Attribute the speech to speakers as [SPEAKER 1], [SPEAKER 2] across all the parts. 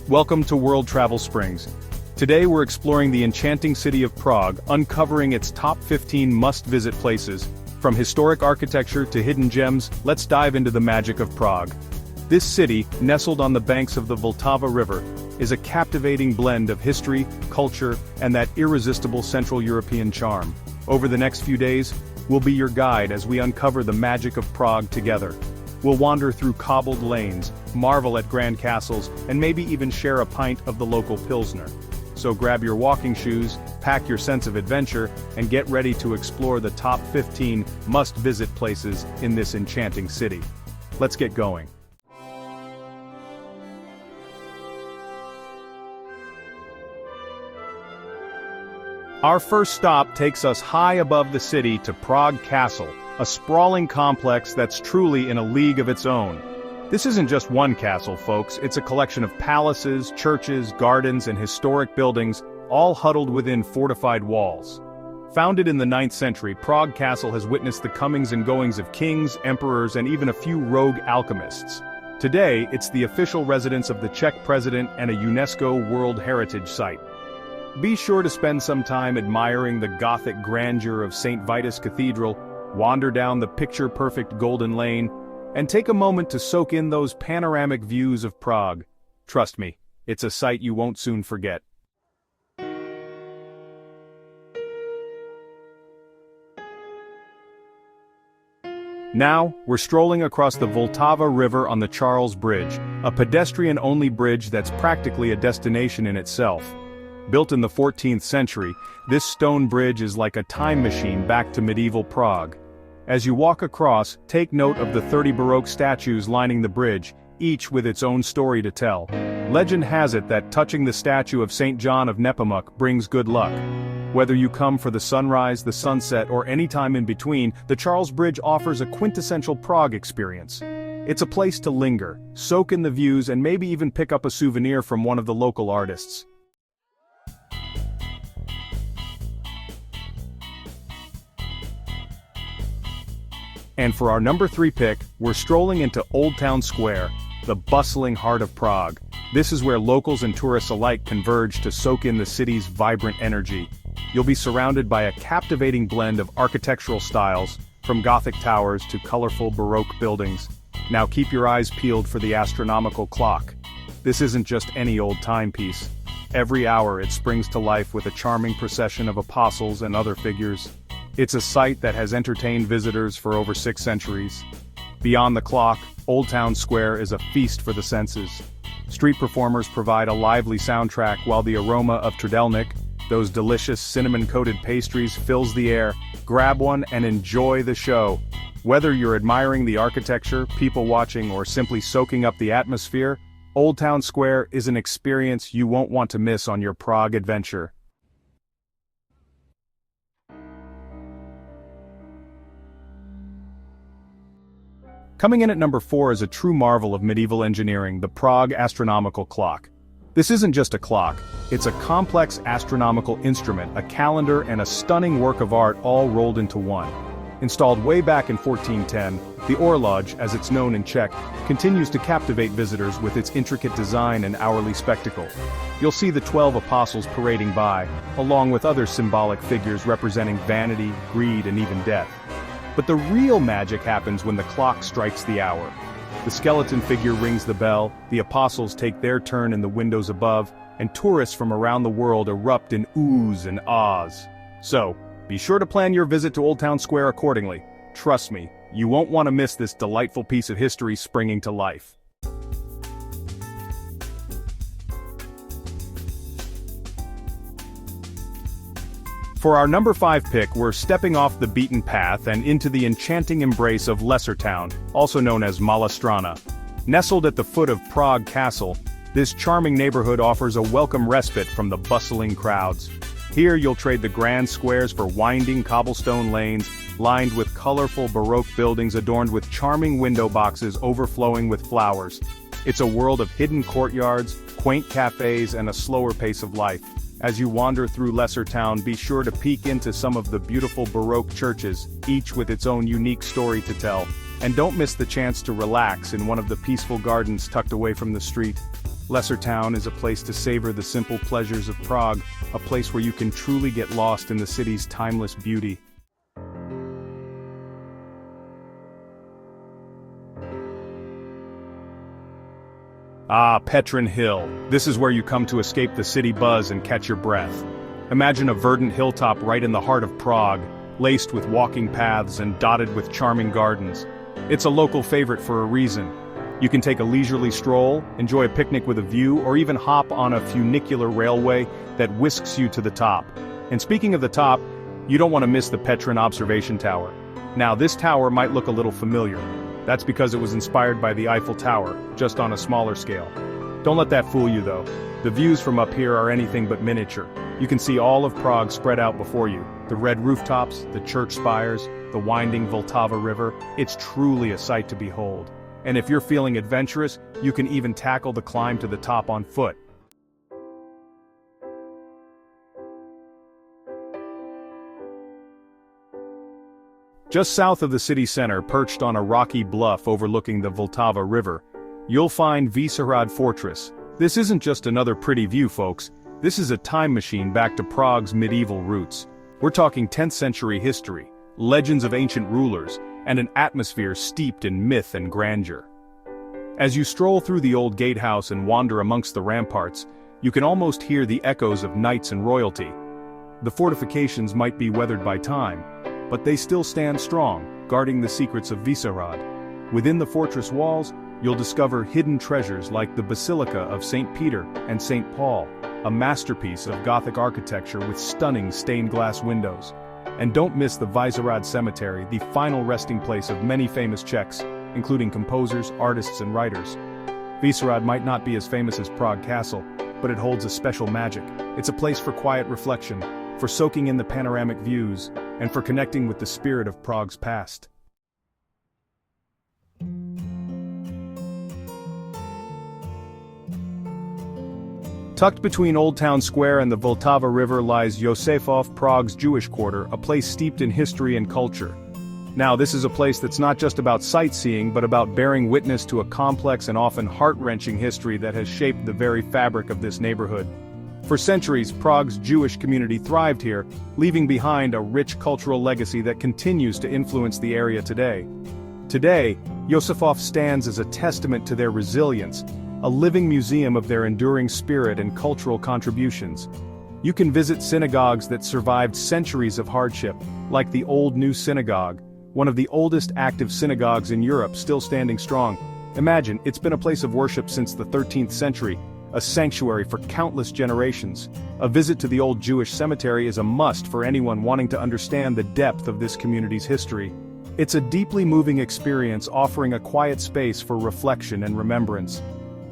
[SPEAKER 1] Welcome to WorldTravelSprings. Today we're exploring the enchanting city of Prague, uncovering its top 15 must-visit places. From historic architecture to hidden gems, let's dive into the magic of Prague. This city, nestled on the banks of the Vltava River, is a captivating blend of history, culture, and that irresistible Central European charm. Over the next few days, we'll be your guide as we uncover the magic of Prague together. We'll wander through cobbled lanes, marvel at grand castles, and maybe even share a pint of the local Pilsner. So grab your walking shoes, pack your sense of adventure, and get ready to explore the top 15 must-visit places in this enchanting city. Let's get going. Our first stop takes us high above the city to Prague Castle, a sprawling complex that's truly in a league of its own. This isn't just one castle, folks, it's a collection of palaces, churches, gardens, and historic buildings, all huddled within fortified walls. Founded in the 9th century, Prague Castle has witnessed the comings and goings of kings, emperors, and even a few rogue alchemists. Today, it's the official residence of the Czech president and a UNESCO World Heritage Site. Be sure to spend some time admiring the Gothic grandeur of St. Vitus Cathedral, wander down the picture-perfect Golden Lane, and take a moment to soak in those panoramic views of Prague. Trust me, it's a sight you won't soon forget. Now, we're strolling across the Vltava River on the Charles Bridge, a pedestrian-only bridge that's practically a destination in itself. Built in the 14th century, this stone bridge is like a time machine back to medieval Prague. As you walk across, take note of the 30 Baroque statues lining the bridge, each with its own story to tell. Legend has it that touching the statue of St. John of Nepomuk brings good luck. Whether you come for the sunrise, the sunset, or any time in between, the Charles Bridge offers a quintessential Prague experience. It's a place to linger, soak in the views, and maybe even pick up a souvenir from one of the local artists. And for our number 3 pick, we're strolling into Old Town Square, the bustling heart of Prague. This is where locals and tourists alike converge to soak in the city's vibrant energy. You'll be surrounded by a captivating blend of architectural styles, from Gothic towers to colorful Baroque buildings. Now keep your eyes peeled for the astronomical clock. This isn't just any old timepiece. Every hour it springs to life with a charming procession of apostles and other figures. It's a sight that has entertained visitors for over 6 centuries. Beyond the clock, Old Town Square is a feast for the senses. Street performers provide a lively soundtrack while the aroma of Trdelník, those delicious cinnamon-coated pastries, fills the air. Grab one and enjoy the show. Whether you're admiring the architecture, people watching, or simply soaking up the atmosphere, Old Town Square is an experience you won't want to miss on your Prague adventure. Coming in at number 4 is a true marvel of medieval engineering, the Prague astronomical clock. This isn't just a clock, it's a complex astronomical instrument, a calendar, and a stunning work of art all rolled into one. Installed way back in 1410, the Orloj, as it's known in Czech, continues to captivate visitors with its intricate design and hourly spectacle. You'll see the 12 apostles parading by, along with other symbolic figures representing vanity, greed, and even death. But the real magic happens when the clock strikes the hour. The skeleton figure rings the bell, the apostles take their turn in the windows above, and tourists from around the world erupt in oohs and ahs. So, be sure to plan your visit to Old Town Square accordingly. Trust me, you won't want to miss this delightful piece of history springing to life. For our number 5 pick, we're stepping off the beaten path and into the enchanting embrace of Lesser Town, also known as Malá Strana. Nestled at the foot of Prague Castle, this charming neighborhood offers a welcome respite from the bustling crowds. Here you'll trade the grand squares for winding cobblestone lanes, lined with colorful Baroque buildings adorned with charming window boxes overflowing with flowers. It's a world of hidden courtyards, quaint cafes, and a slower pace of life. As you wander through Lesser Town, be sure to peek into some of the beautiful Baroque churches, each with its own unique story to tell. And don't miss the chance to relax in one of the peaceful gardens tucked away from the street. Lesser Town is a place to savor the simple pleasures of Prague, a place where you can truly get lost in the city's timeless beauty. Ah, Petrin Hill. This is where you come to escape the city buzz and catch your breath. Imagine a verdant hilltop right in the heart of Prague, laced with walking paths and dotted with charming gardens. It's a local favorite for a reason. You can take a leisurely stroll, enjoy a picnic with a view, or even hop on a funicular railway that whisks you to the top. And speaking of the top, you don't want to miss the Petrin Observation Tower. Now, this tower might look a little familiar. That's because it was inspired by the Eiffel Tower, just on a smaller scale. Don't let that fool you though. The views from up here are anything but miniature. You can see all of Prague spread out before you. The red rooftops, the church spires, the winding Vltava river. It's truly a sight to behold. And if you're feeling adventurous, you can even tackle the climb to the top on foot. Just south of the city center, perched on a rocky bluff overlooking the Vltava River, you'll find Vltava Fortress. This isn't just another pretty view, folks. This is a time machine back to Prague's medieval roots. We're talking 10th century history, legends of ancient rulers, and an atmosphere steeped in myth and grandeur. As you stroll through the old gatehouse and wander amongst the ramparts, you can almost hear the echoes of knights and royalty. The fortifications might be weathered by time, but they still stand strong, guarding the secrets of Vltava. Within the fortress walls, you'll discover hidden treasures like the Basilica of St. Peter and St. Paul, a masterpiece of Gothic architecture with stunning stained glass windows. And don't miss the Vltava Cemetery, the final resting place of many famous Czechs, including composers, artists, and writers. Vltava might not be as famous as Prague Castle, but it holds a special magic. It's a place for quiet reflection, for soaking in the panoramic views, and for connecting with the spirit of Prague's past. Tucked between Old Town Square and the Vltava River lies Josefov, Prague's Jewish quarter, a place steeped in history and culture. Now, this is a place that's not just about sightseeing, but about bearing witness to a complex and often heart-wrenching history that has shaped the very fabric of this neighborhood. For centuries, Prague's Jewish community thrived here, leaving behind a rich cultural legacy that continues to influence the area today. Today, Josefov stands as a testament to their resilience, a living museum of their enduring spirit and cultural contributions. You can visit synagogues that survived centuries of hardship, like the Old New Synagogue, one of the oldest active synagogues in Europe, still standing strong. Imagine, it's been a place of worship since the 13th century, a sanctuary for countless generations. A visit to the old Jewish cemetery is a must for anyone wanting to understand the depth of this community's history. It's a deeply moving experience, offering a quiet space for reflection and remembrance.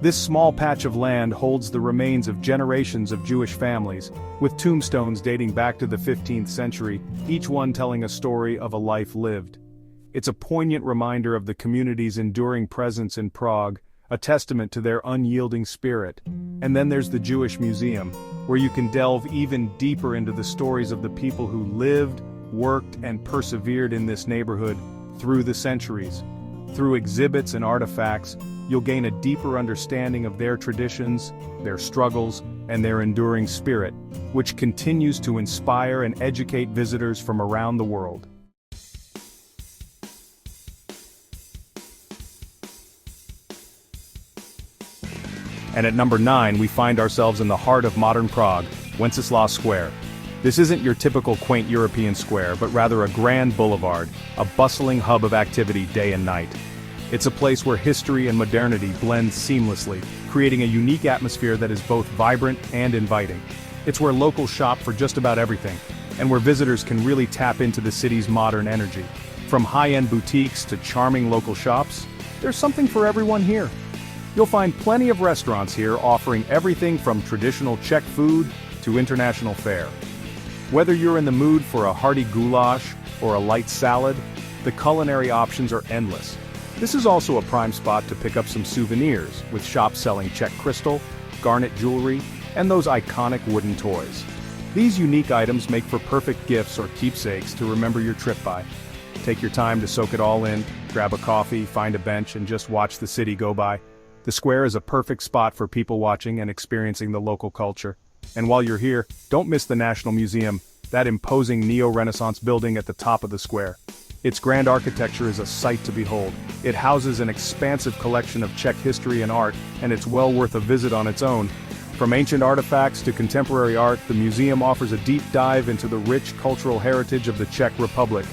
[SPEAKER 1] This small patch of land holds the remains of generations of Jewish families, with tombstones dating back to the 15th century, each one telling a story of a life lived. It's a poignant reminder of the community's enduring presence in Prague, a testament to their unyielding spirit. And then there's the Jewish Museum, where you can delve even deeper into the stories of the people who lived, worked, and persevered in this neighborhood through the centuries. Through exhibits and artifacts, you'll gain a deeper understanding of their traditions, their struggles, and their enduring spirit, which continues to inspire and educate visitors from around the world. And at number 9, we find ourselves in the heart of modern Prague, Wenceslas Square. This isn't your typical quaint European square, but rather a grand boulevard, a bustling hub of activity day and night. It's a place where history and modernity blend seamlessly, creating a unique atmosphere that is both vibrant and inviting. It's where locals shop for just about everything, and where visitors can really tap into the city's modern energy. From high-end boutiques to charming local shops, there's something for everyone here. You'll find plenty of restaurants here offering everything from traditional Czech food to international fare. Whether you're in the mood for a hearty goulash or a light salad, the culinary options are endless. This is also a prime spot to pick up some souvenirs, with shops selling Czech crystal, garnet jewelry, and those iconic wooden toys. These unique items make for perfect gifts or keepsakes to remember your trip by. Take your time to soak it all in, grab a coffee, find a bench, and just watch the city go by. The square is a perfect spot for people watching and experiencing the local culture. And while you're here, don't miss the National Museum, that imposing neo-Renaissance building at the top of the square. Its grand architecture is a sight to behold. It houses an expansive collection of Czech history and art, and it's well worth a visit on its own. From ancient artifacts to contemporary art, the museum offers a deep dive into the rich cultural heritage of the Czech Republic.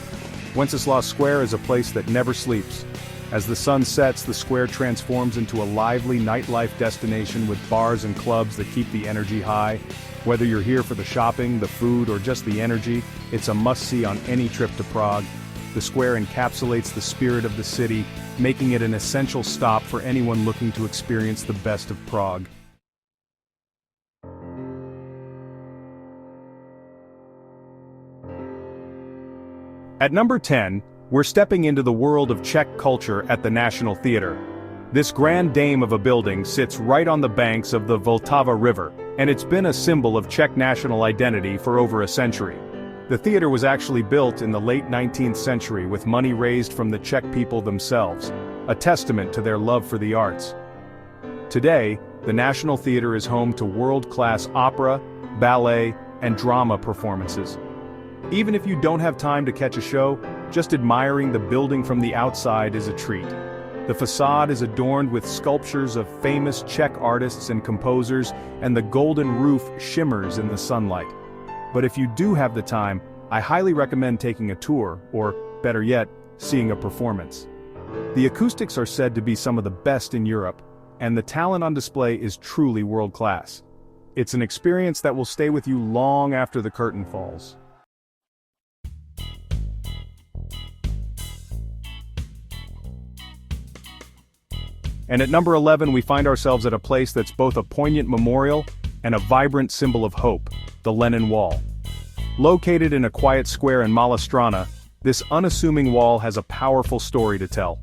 [SPEAKER 1] Wenceslas Square is a place that never sleeps. As the sun sets, the square transforms into a lively nightlife destination with bars and clubs that keep the energy high. Whether you're here for the shopping, the food, or just the energy, it's a must-see on any trip to Prague. The square encapsulates the spirit of the city, making it an essential stop for anyone looking to experience the best of Prague. At number 10, we're stepping into the world of Czech culture at the National Theatre. This grand dame of a building sits right on the banks of the Vltava River, and it's been a symbol of Czech national identity for over a century. The theater was actually built in the late 19th century with money raised from the Czech people themselves, a testament to their love for the arts. Today, the National Theatre is home to world-class opera, ballet, and drama performances. Even if you don't have time to catch a show, just admiring the building from the outside is a treat. The facade is adorned with sculptures of famous Czech artists and composers, and the golden roof shimmers in the sunlight. But if you do have the time, I highly recommend taking a tour, or, better yet, seeing a performance. The acoustics are said to be some of the best in Europe, and the talent on display is truly world-class. It's an experience that will stay with you long after the curtain falls. And at number 11 we find ourselves at a place that's both a poignant memorial and a vibrant symbol of hope, the Lenin Wall. Located in a quiet square in Malá this unassuming wall has a powerful story to tell.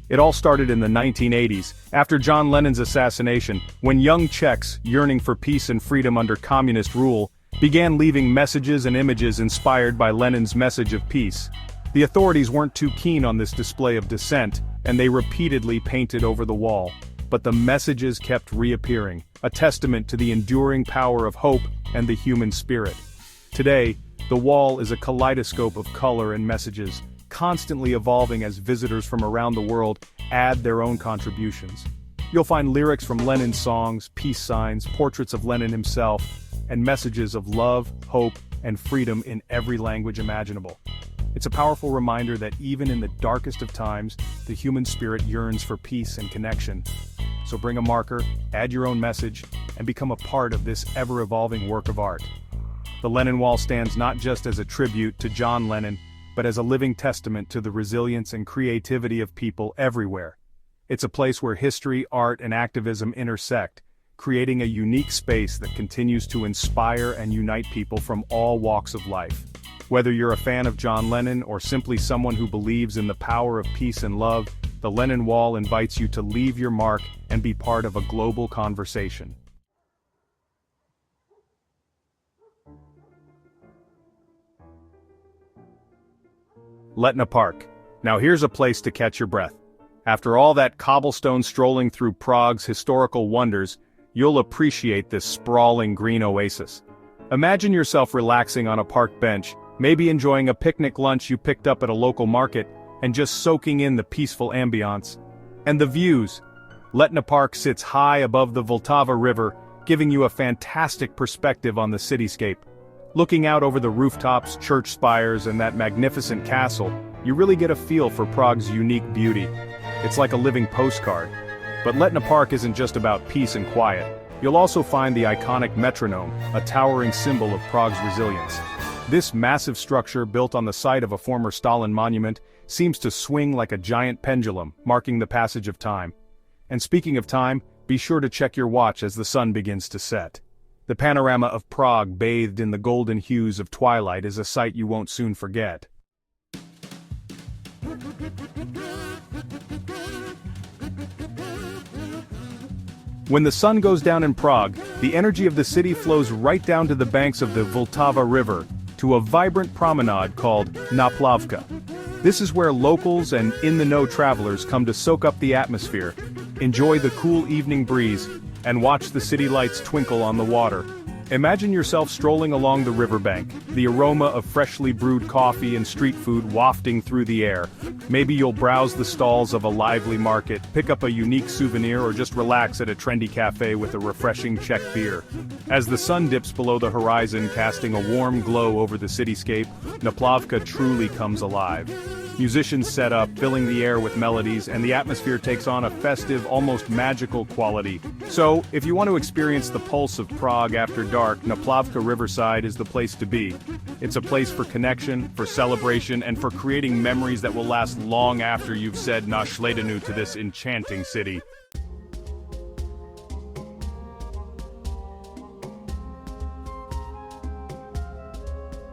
[SPEAKER 1] It all started in the 1980s, after John Lennon's assassination, when young Czechs, yearning for peace and freedom under communist rule, began leaving messages and images inspired by Lennon's message of peace. The authorities weren't too keen on this display of dissent, and they repeatedly painted over the wall. But the messages kept reappearing, a testament to the enduring power of hope and the human spirit. Today, the wall is a kaleidoscope of color and messages, constantly evolving as visitors from around the world add their own contributions. You'll find lyrics from Lenin's songs, peace signs, portraits of Lenin himself, and messages of love, hope, and freedom in every language imaginable. It's a powerful reminder that even in the darkest of times, the human spirit yearns for peace and connection. So bring a marker, add your own message, and become a part of this ever-evolving work of art. The Lenin Wall stands not just as a tribute to John Lennon, but as a living testament to the resilience and creativity of people everywhere. It's a place where history, art, and activism intersect, creating a unique space that continues to inspire and unite people from all walks of life. Whether you're a fan of John Lennon or simply someone who believes in the power of peace and love, the Lenin Wall invites you to leave your mark and be part of a global conversation. Vltava Park. Now here's a place to catch your breath. After all that cobblestone strolling through Prague's historical wonders, you'll appreciate this sprawling green oasis. Imagine yourself relaxing on a park bench, maybe enjoying a picnic lunch you picked up at a local market, and just soaking in the peaceful ambiance. And the views. Vltava Park sits high above the Vltava River, giving you a fantastic perspective on the cityscape. Looking out over the rooftops, church spires, and that magnificent castle, you really get a feel for Prague's unique beauty. It's like a living postcard. But Vltava Park isn't just about peace and quiet. You'll also find the iconic metronome, a towering symbol of Prague's resilience. This massive structure, built on the site of a former Stalin monument, seems to swing like a giant pendulum, marking the passage of time. And speaking of time, be sure to check your watch as the sun begins to set. The panorama of Prague bathed in the golden hues of twilight is a sight you won't soon forget. When the sun goes down in Prague, the energy of the city flows right down to the banks of the Vltava River, to a vibrant promenade called Naplavka. This is where locals and in-the-know travelers come to soak up the atmosphere. Enjoy the cool evening breeze, and watch the city lights twinkle on the water. Imagine yourself strolling along the riverbank, the aroma of freshly brewed coffee and street food wafting through the air. Maybe you'll browse the stalls of a lively market, pick up a unique souvenir, or just relax at a trendy cafe with a refreshing Czech beer. As the sun dips below the horizon, casting a warm glow over the cityscape, Vltava truly comes alive. Musicians set up, filling the air with melodies, and the atmosphere takes on a festive, almost magical quality. So, if you want to experience the pulse of Prague after dark, Vltava Riverside is the place to be. It's a place for connection, for celebration, and for creating memories that will last long after you've said na shledenu to this enchanting city.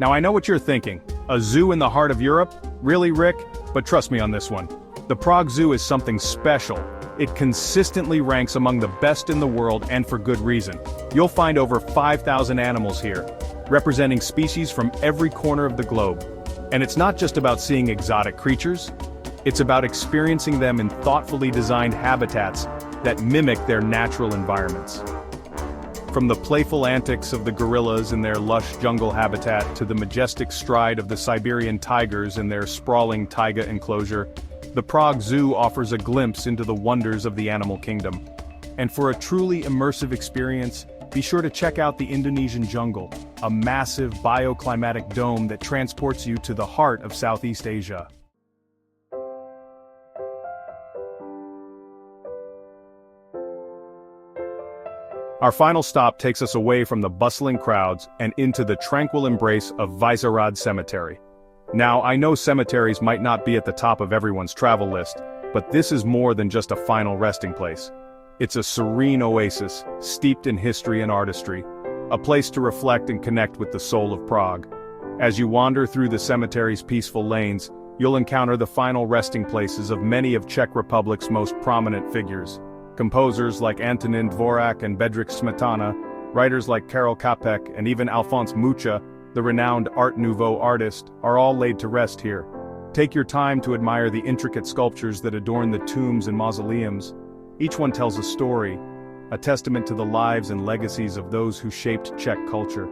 [SPEAKER 1] Now I know what you're thinking. A zoo in the heart of Europe? Really, Rick? But trust me on this one. The Prague Zoo is something special. It consistently ranks among the best in the world, and for good reason. You'll find over 5,000 animals here, representing species from every corner of the globe. And it's not just about seeing exotic creatures, it's about experiencing them in thoughtfully designed habitats that mimic their natural environments. From the playful antics of the gorillas in their lush jungle habitat to the majestic stride of the Siberian tigers in their sprawling taiga enclosure, the Prague Zoo offers a glimpse into the wonders of the animal kingdom. And for a truly immersive experience, be sure to check out the Indonesian jungle, a massive bioclimatic dome that transports you to the heart of Southeast Asia. Our final stop takes us away from the bustling crowds and into the tranquil embrace of Vltava Cemetery. Now, I know cemeteries might not be at the top of everyone's travel list, but this is more than just a final resting place. It's a serene oasis, steeped in history and artistry, a place to reflect and connect with the soul of Prague. As you wander through the cemetery's peaceful lanes, you'll encounter the final resting places of many of Czech Republic's most prominent figures. Composers like Antonín Dvořák and Bedřich Smetana, writers like Karel Čapek and even Alphonse Mucha, the renowned Art Nouveau artist, are all laid to rest here. Take your time to admire the intricate sculptures that adorn the tombs and mausoleums. Each one tells a story, a testament to the lives and legacies of those who shaped Czech culture.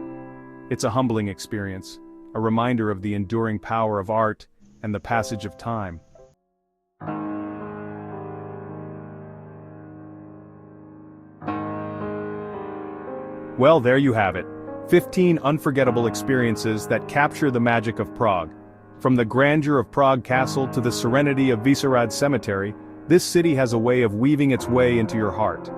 [SPEAKER 1] It's a humbling experience, a reminder of the enduring power of art and the passage of time. Well, there you have it. 15 unforgettable experiences that capture the magic of Prague. From the grandeur of Prague Castle to the serenity of Vltava Cemetery, this city has a way of weaving its way into your heart.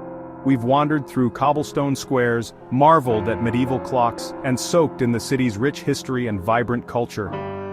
[SPEAKER 1] We've wandered through cobblestone squares, marveled at medieval clocks, and soaked in the city's rich history and vibrant culture.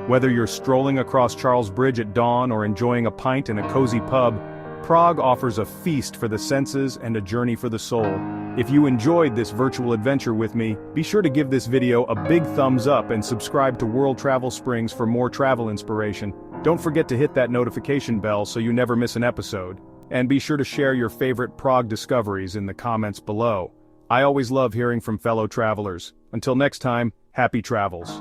[SPEAKER 1] Whether you're strolling across Charles Bridge at dawn or enjoying a pint in a cozy pub, Prague offers a feast for the senses and a journey for the soul. If you enjoyed this virtual adventure with me, be sure to give this video a big thumbs up and subscribe to WorldTravelSprings for more travel inspiration. Don't forget to hit that notification bell so you never miss an episode. And be sure to share your favorite Prague discoveries in the comments below. I always love hearing from fellow travelers. Until next time, happy travels.